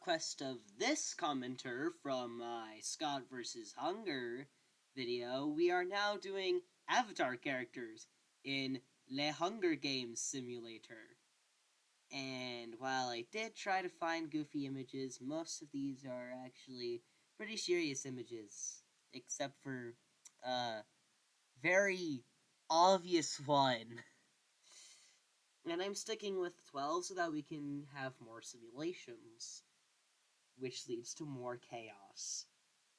request of this commenter from my Scott vs. Hunger video, we are now doing avatar characters in Le Hunger Games Simulator. And while I did try to find goofy images, most of these are actually pretty serious images, except for a very obvious one. And I'm sticking with 12 so that we can have more simulations, which leads to more chaos.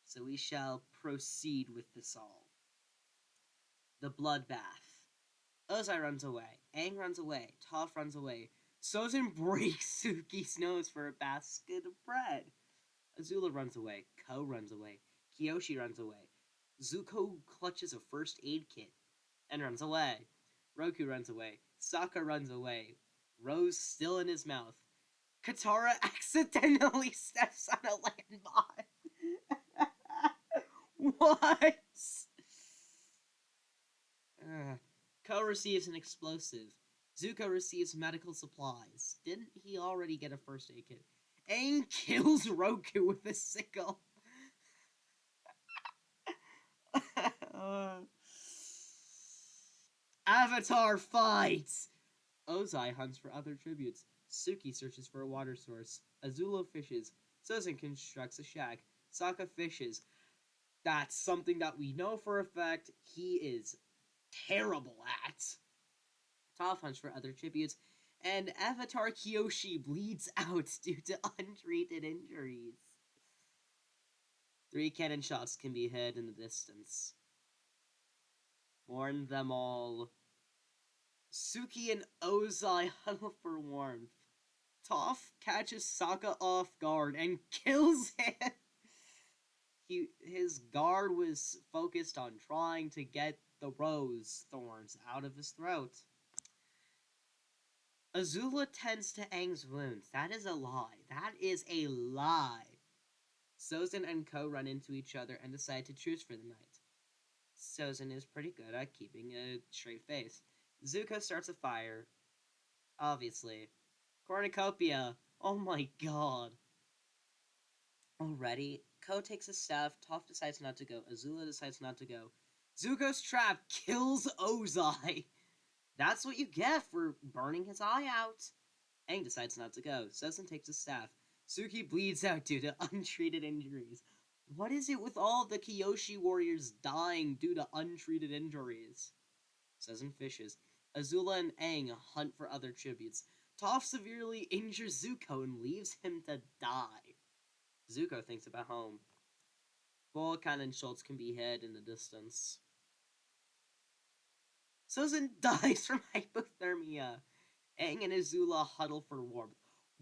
So we shall proceed with this all. The bloodbath. Ozai runs away. Aang runs away. Toph runs away. Sozin breaks Suki's nose for a basket of bread. Azula runs away. Ko runs away. Kyoshi runs away. Zuko clutches a first aid kit and runs away. Roku runs away. Sokka runs away. Rose still in his mouth. Katara accidentally steps on a landmine. What? Ko receives an explosive. Zuko receives medical supplies. Didn't he already get a first aid kit? Aang kills Roku with a sickle. Avatar fights! Ozai hunts for other tributes. Suki searches for a water source. Azula fishes. Sozin constructs a shack. Sokka fishes. That's something that we know for a fact he is terrible at. Toph hunts for other tributes. And Avatar Kyoshi bleeds out due to untreated injuries. 3 cannon shots can be heard in the distance. Warn them all. Suki and Ozai huddle for warmth. Toph catches Sokka off guard and kills him. His guard was focused on trying to get the rose thorns out of his throat. Azula tends to Aang's wounds. That is a lie. That is a lie. Sozin and Ko run into each other and decide to truce for the night. Sozin is pretty good at keeping a straight face. Zuko starts a fire. Obviously. Cornucopia. Oh my god. Already, Ko takes a staff. Toph decides not to go. Azula decides not to go. Zuko's trap kills Ozai. That's what you get for burning his eye out. Aang decides not to go. Sozin takes a staff. Suki bleeds out due to untreated injuries. What is it with all the Kyoshi warriors dying due to untreated injuries? Sozin fishes. Azula and Aang hunt for other tributes. Toph severely injures Zuko and leaves him to die. Zuko thinks about home. Volcan and Schultz can be heard in the distance. Sozin dies from hypothermia. Aang and Azula huddle for warmth.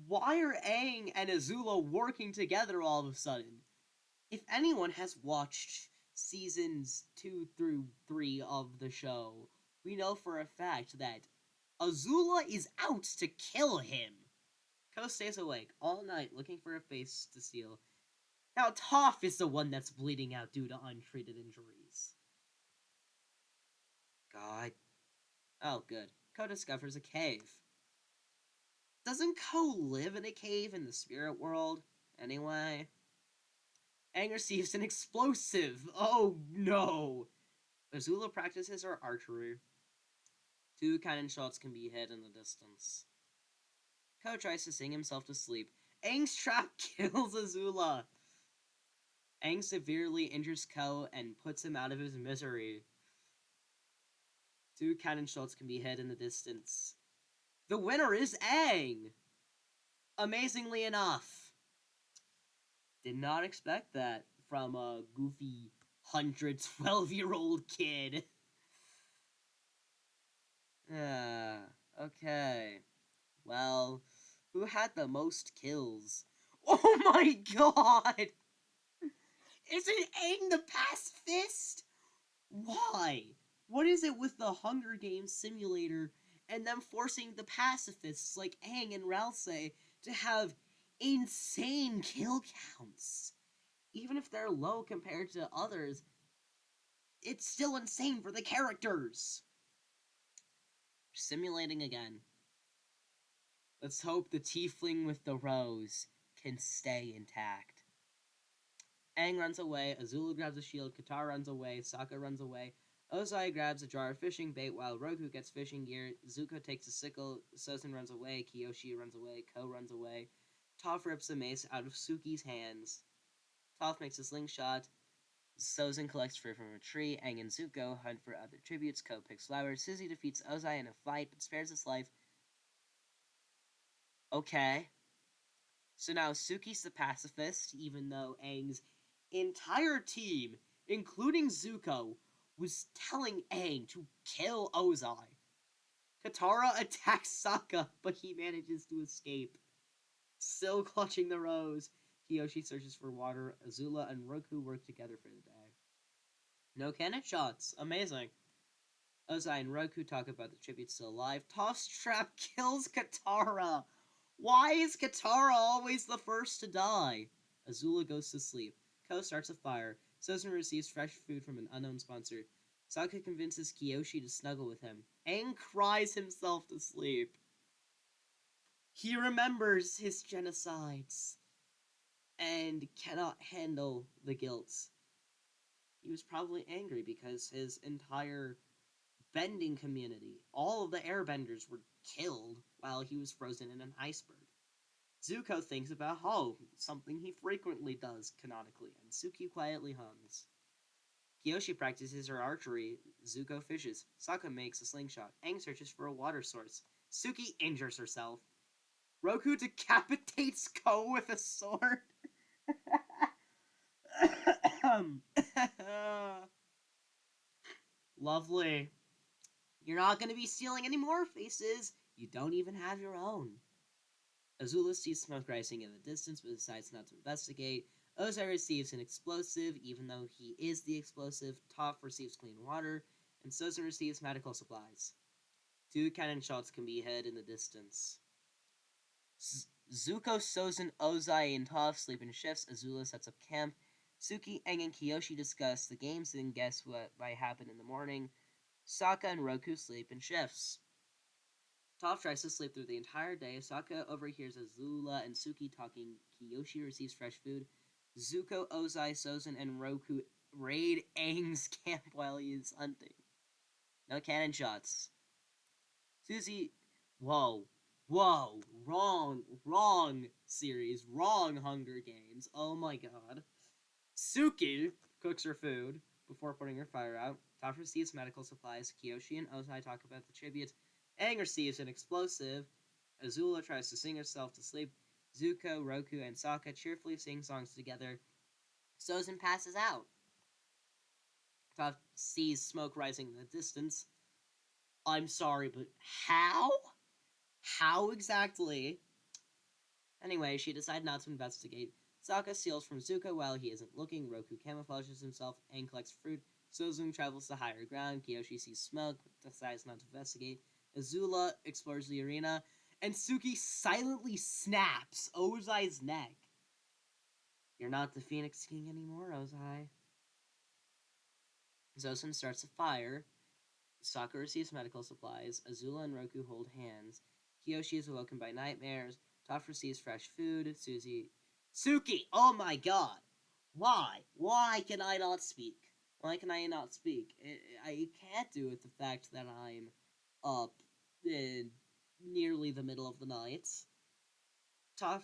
Why are Aang and Azula working together all of a sudden? If anyone has watched seasons 2 through 3 of the show, we know for a fact that Azula is out to kill him. Ko stays awake all night looking for a face to steal. Now Toph is the one that's bleeding out due to untreated injuries. God. Oh, good. Ko discovers a cave. Doesn't Ko live in a cave in the spirit world, anyway? Aang receives an explosive. Oh, no. Azula practices her archery. 2 cannon shots can be hit in the distance. Ko tries to sing himself to sleep. Aang's trap kills Azula. Aang severely injures Ko and puts him out of his misery. 2 cannon shots can be hit in the distance. The winner is Aang! Amazingly enough. Did not expect that from a goofy 112-year-old kid. Okay. Well, who had the most kills? Oh my god! Isn't Aang the pacifist? Why? What is it with the Hunger Games simulator and them forcing the pacifists like Aang and Ralsei to have insane kill counts? Even if they're low compared to others, it's still insane for the characters. Simulating again. Let's hope the tiefling with the rose can stay intact. Aang runs away, Azula grabs a shield, Katara runs away, Sokka runs away, Ozai grabs a jar of fishing bait while Roku gets fishing gear, Zuko takes a sickle, Sozin runs away, Kyoshi runs away, Ko runs away, Toph rips the mace out of Suki's hands. Toph makes a slingshot, Sozin collects fruit from a tree, Aang and Zuko hunt for other tributes, Ko picks flowers, Suzy defeats Ozai in a fight but spares his life. Okay. So now Suki's the pacifist, even though Aang's entire team, including Zuko, was telling Aang to kill Ozai. Katara attacks Sokka, but he manages to escape. Still clutching the rose, Kyoshi searches for water, Azula and Roku work together for the day. No cannon shots. Amazing. Ozai and Roku talk about the tribute still alive. Toph's trap kills Katara. Why is Katara always the first to die? Azula goes to sleep. Ko starts a fire. Sozin receives fresh food from an unknown sponsor. Sokka convinces Kyoshi to snuggle with him. Aang cries himself to sleep. He remembers his genocides and cannot handle the guilt. He was probably angry because his entire bending community, all of the airbenders were killed while he was frozen in an iceberg. Zuko thinks about something he frequently does canonically, and Suki quietly hums. Kyoshi practices her archery, Zuko fishes, Sokka makes a slingshot, Aang searches for a water source, Suki injures herself, Roku decapitates Ko with a sword. Lovely. You're not going to be stealing any more faces. You don't even have your own. Azula sees smoke rising in the distance but decides not to investigate. Ozai receives an explosive, even though he is the explosive. Toph receives clean water, and Sozin receives medical supplies. 2 cannon shots can be heard in the distance. Zuko, Sozin, Ozai, and Toph sleep in shifts. Azula sets up camp. Suki, Aang, and Kyoshi discuss the games and guess what might happen in the morning. Sokka and Roku sleep in shifts. Toph tries to sleep through the entire day. Sokka overhears Azula and Suki talking. Kyoshi receives fresh food. Zuko, Ozai, Sozin, and Roku raid Aang's camp while he is hunting. No cannon shots. Suzy... Whoa. Wrong series. Wrong Hunger Games. Oh my god. Suki cooks her food before putting her fire out. Toph receives medical supplies. Kyoshi and Ozai talk about the tribute. Aang receives an explosive. Azula tries to sing herself to sleep. Zuko, Roku, and Sokka cheerfully sing songs together. Sozin passes out. Toph sees smoke rising in the distance. I'm sorry, but how? How exactly? Anyway, she decided not to investigate. Sokka steals from Zuko while he isn't looking. Roku camouflages himself and collects fruit. Sozin travels to higher ground. Kyoshi sees smoke but decides not to investigate. Azula explores the arena. And Suki silently snaps Ozai's neck. You're not the Phoenix King anymore, Ozai. Sozin starts a fire. Sokka receives medical supplies. Azula and Roku hold hands. Kyoshi is awoken by nightmares. Toph receives fresh food. Suki! Oh my god! Why? Why can I not speak? Why can I not speak? I can't do with the fact that I'm up in nearly the middle of the night. Toph...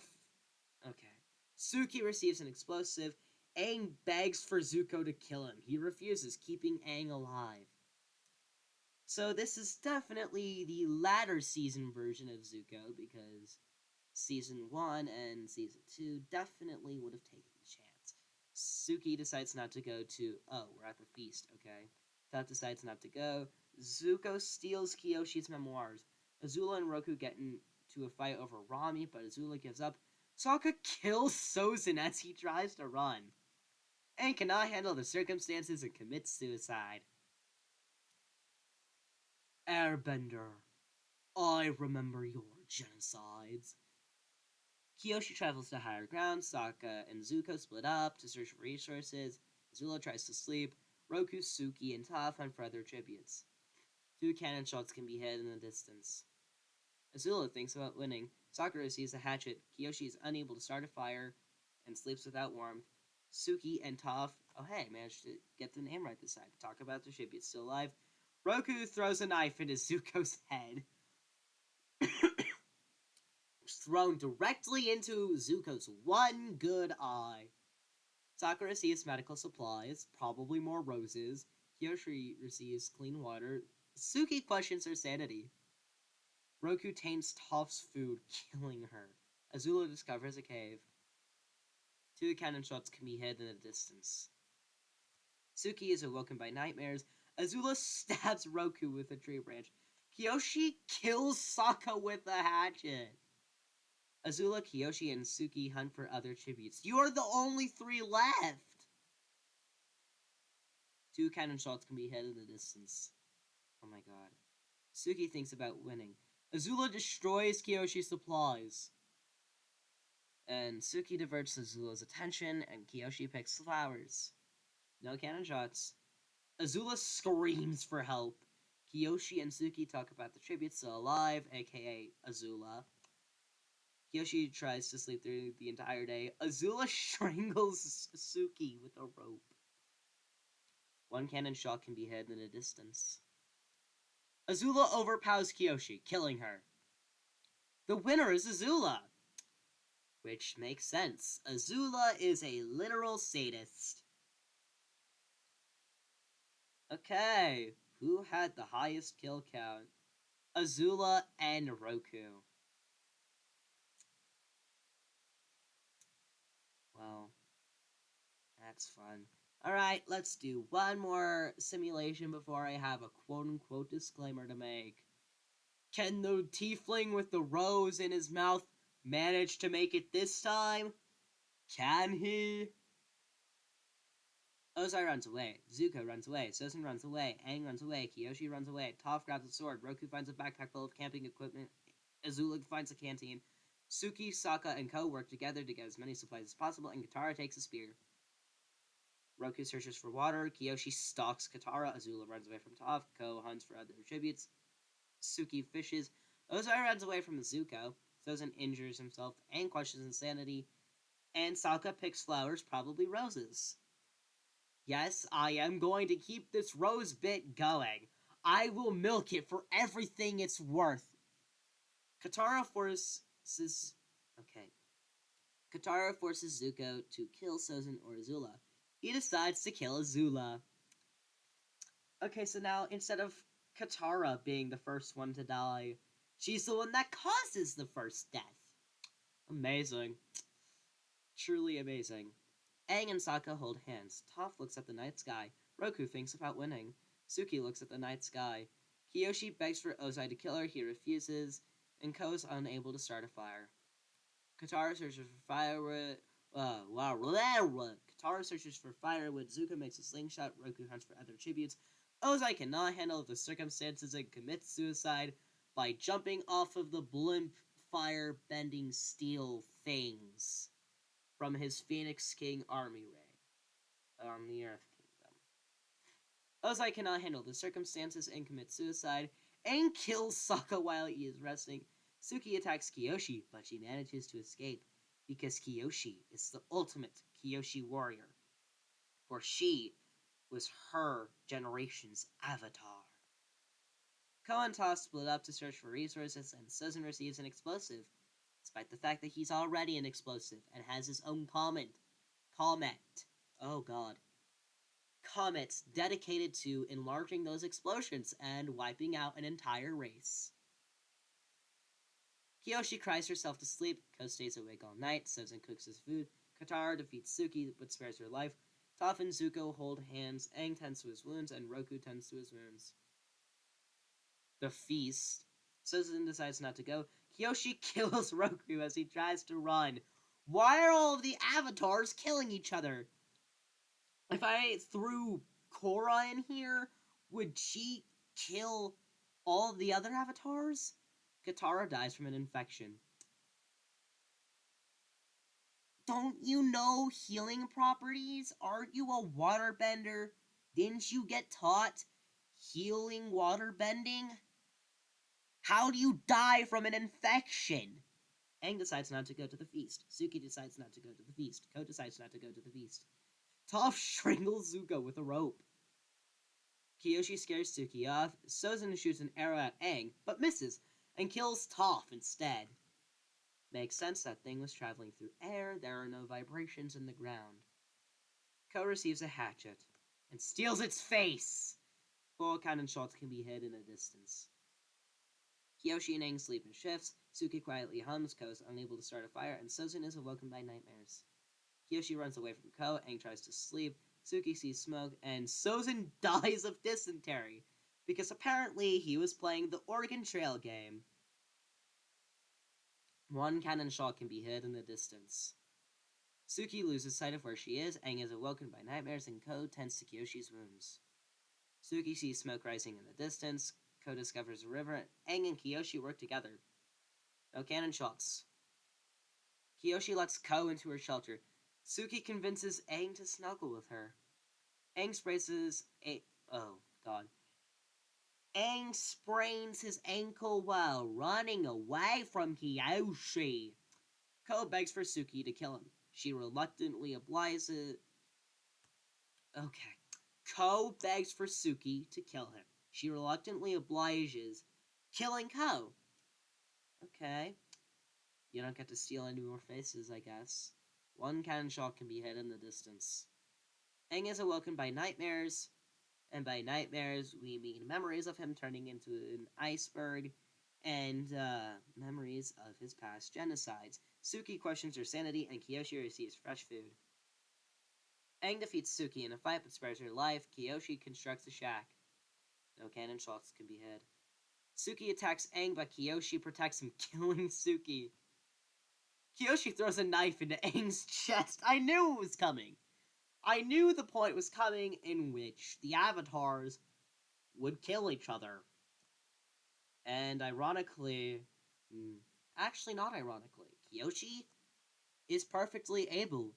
Okay. Suki receives an explosive. Aang begs for Zuko to kill him. He refuses, keeping Aang alive. So this is definitely the latter season version of Zuko, because Season 1 and Season 2 definitely would have taken the chance. Suki decides not to go to... Oh, we're at the feast, okay. Toph decides not to go. Zuko steals Kyoshi's memoirs. Azula and Roku get into a fight over Rami, but Azula gives up. Sokka kills Sozin as he tries to run. And cannot handle the circumstances and commits suicide. Airbender, I remember your genocides. Kyoshi travels to higher ground. Sokka and Zuko split up to search for resources. Azula tries to sleep. Roku, Suki, and Toph hunt for other tributes. 2 cannon shots can be hit in the distance. Azula thinks about winning. Sakura sees a hatchet. Kiyoshi is unable to start a fire and sleeps without warmth. Suki and Toph, oh hey, managed to get the name right this time. Talk about the ship, it's still alive. Roku throws a knife into Zuko's head. Thrown directly into Zuko's one good eye. Sakura sees medical supplies, probably more roses. Kyoshi receives clean water. Suki questions her sanity. Roku taints Toph's food, killing her. Azula discovers a cave. Two cannon shots can be hid in the distance. Suki is awoken by nightmares. Azula stabs Roku with a tree branch. Kyoshi kills Sokka with a hatchet. Azula, Kyoshi, and Suki hunt for other tributes. You are the only three left! Two cannon shots can be hit in the distance. Oh my god. Suki thinks about winning. Azula destroys Kyoshi's supplies. And Suki diverts Azula's attention, and Kyoshi picks flowers. No cannon shots. Azula screams for help. Kyoshi and Suki talk about the tribute still alive, aka Azula. Kyoshi tries to sleep through the entire day. Azula strangles Suki with a rope. One cannon shot can be hid in a distance. Azula overpowers Kyoshi, killing her. The winner is Azula! Which makes sense. Azula is a literal sadist. Okay, who had the highest kill count? Azula and Roku. Well, that's fun. Alright, let's do one more simulation before I have a quote-unquote disclaimer to make. Can the tiefling with the rose in his mouth manage to make it this time? Can he? Ozai runs away. Zuko runs away. Sozin runs away. Aang runs away. Kyoshi runs away. Toph grabs a sword. Roku finds a backpack full of camping equipment. Azula finds a canteen. Suki, Sokka, and Ko work together to get as many supplies as possible, and Katara takes a spear. Roku searches for water. Kyoshi stalks Katara. Azula runs away from Toph. Ko hunts for other tributes. Suki fishes. Ozai runs away from Zuko. Sozin injures himself. Aang questions insanity. And Sokka picks flowers, probably roses. Yes, I am going to keep this rose bit going. I will milk it for everything it's worth. Katara forces Zuko to kill Sozin or Azula. He decides to kill Azula. Okay, so now instead of Katara being the first one to die, she's the one that causes the first death. Amazing. Truly amazing. Aang and Sokka hold hands. Toph looks at the night sky. Roku thinks about winning. Suki looks at the night sky. Kyoshi begs for Ozai to kill her. He refuses. And Ko is unable to start a fire. Katara searches for firewood. Katara searches for firewood. Zuko makes a slingshot. Roku hunts for other tributes. Ozai cannot handle the circumstances and commits suicide by jumping off of the blimp fire-bending steel things from his Phoenix King army ray on the Earth Kingdom. Ozai cannot handle the circumstances and commits suicide. Aang kills Sokka while he is resting. Suki attacks Kyoshi, but she manages to escape because Kyoshi is the ultimate Kyoshi warrior, for she was her generation's avatar. Ko and Toph split up to search for resources, and Sozin receives an explosive, despite the fact that he's already an explosive and has his own comet. Oh god. Comets dedicated to enlarging those explosions and wiping out an entire race. Kyoshi cries herself to sleep. Ko stays awake all night. Sozin cooks his food. Katara defeats Suki but spares her life. Toph and Zuko hold hands. Aang tends to his wounds and Roku tends to his wounds. The feast. Sozin decides not to go. Kyoshi kills Roku as he tries to run. Why are all of the avatars killing each other? If I threw Korra in here, would she kill all of the other avatars? Katara dies from an infection. Don't you know healing properties? Aren't you a waterbender? Didn't you get taught healing waterbending? How do you die from an infection? Aang decides not to go to the feast. Suki decides not to go to the feast. Ko decides not to go to the feast. Toph strangles Zuko with a rope. Kyoshi scares Suki off. Sozin shoots an arrow at Aang, but misses, and kills Toph instead. Makes sense, that thing was traveling through air, there are no vibrations in the ground. Ko receives a hatchet, and steals its face! 4 cannon shots can be hit in a distance. Kyoshi and Aang sleep in shifts. Suki quietly hums. Ko is unable to start a fire, and Sozin is awoken by nightmares. Kyoshi runs away from Ko. Aang tries to sleep. Suki sees smoke, and Sozin dies of dysentery, because apparently he was playing the Oregon Trail game. 1 cannon shot can be hit in the distance. Suki loses sight of where she is. Aang is awoken by nightmares, and Ko tends to Kyoshi's wounds. Suki sees smoke rising in the distance. Ko discovers a river. Aang and Kyoshi work together. No cannon shots. Kyoshi lets Ko into her shelter. Suki convinces Aang to snuggle with her. Aang sprains Aang sprains his ankle while running away from Kyoshi. Ko begs for Suki to kill him. She reluctantly obliges. Ko begs for Suki to kill him. She reluctantly obliges, killing Ko. Okay. You don't get to steal any more faces, I guess. 1 cannon shot can be hit in the distance. Aang is awoken by nightmares, and by nightmares we mean memories of him turning into an iceberg, and memories of his past genocides. Suki questions her sanity, and Kyoshi receives fresh food. Aang defeats Suki in a fight but spares her life. Kyoshi constructs a shack. No cannon shots can be hit. Suki attacks Aang, but Kyoshi protects him, killing Suki. Kyoshi throws a knife into Aang's chest. I knew it was coming. I knew the point was coming in which the avatars would kill each other. And ironically, actually not ironically, Kyoshi is perfectly able.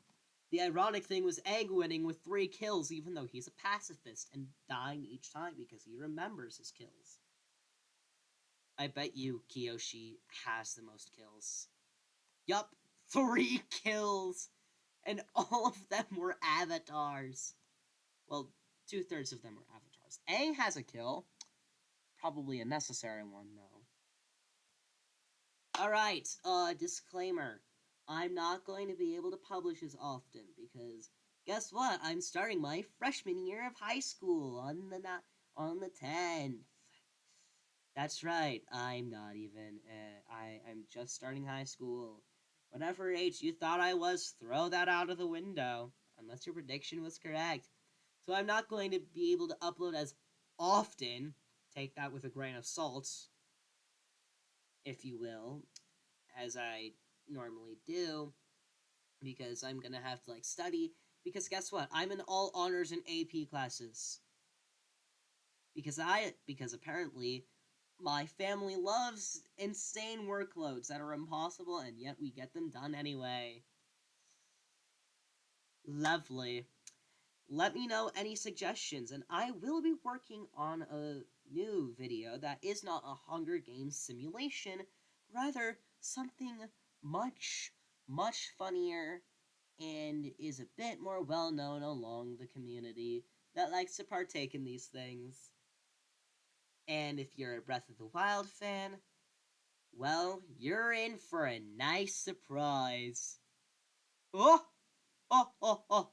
The ironic thing was Aang winning with 3 kills, even though he's a pacifist, and dying each time because he remembers his kills. I bet you Kyoshi has the most kills. Yup, 3 kills! And all of them were avatars. Well, 2/3 of them were avatars. Aang has a kill. Probably a necessary one, though. Alright, disclaimer. I'm not going to be able to publish as often, because guess what? I'm starting my freshman year of high school on the 10th. That's right, I'm not even. I'm just starting high school. Whatever age you thought I was, throw that out of the window, unless your prediction was correct. So I'm not going to be able to upload as often, take that with a grain of salt, if you will, as I normally do, because I'm gonna have to, study, because guess what? I'm in all honors and AP classes. Because apparently, my family loves insane workloads that are impossible, and yet we get them done anyway. Lovely. Let me know any suggestions, and I will be working on a new video that is not a Hunger Games simulation, rather something much, much funnier, and is a bit more well-known along the community that likes to partake in these things. And if you're a Breath of the Wild fan, well, you're in for a nice surprise. Oh! Oh, oh, oh,